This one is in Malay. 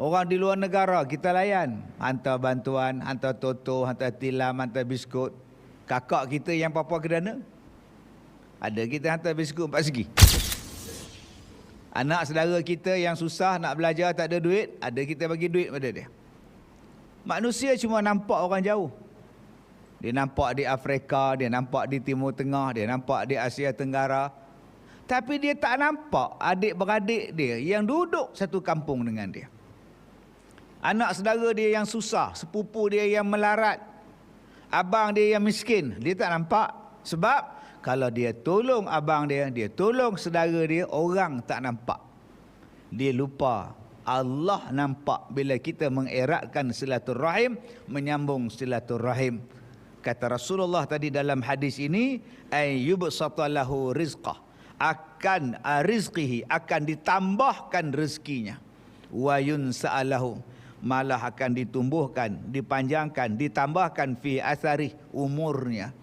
Orang di luar negara kita layan. Hantar bantuan, hantar toto, hantar tilam, hantar biskut. Kakak kita yang Papua Kedana, ada kita hantar biskut 4 segi. Anak saudara kita yang susah nak belajar, tak ada duit, ada kita bagi duit pada dia. Manusia cuma nampak orang jauh. Dia nampak di Afrika, dia nampak di Timur Tengah, dia nampak di Asia Tenggara. Tapi dia tak nampak adik-beradik dia yang duduk satu kampung dengan dia. Anak saudara dia yang susah, sepupu dia yang melarat, abang dia yang miskin, dia tak nampak. Sebab kalau dia tolong abang dia tolong saudara dia, orang tak nampak. Dia lupa. Allah nampak bila kita mengeratkan silaturahim, menyambung silaturahim. Kata Rasulullah tadi dalam hadis ini, ayyubsatalahu rizqah, akan rizqihi, akan ditambahkan rezekinya, wa yunsa'alahu, malah akan ditumbuhkan, dipanjangkan, ditambahkan fi asari, umurnya.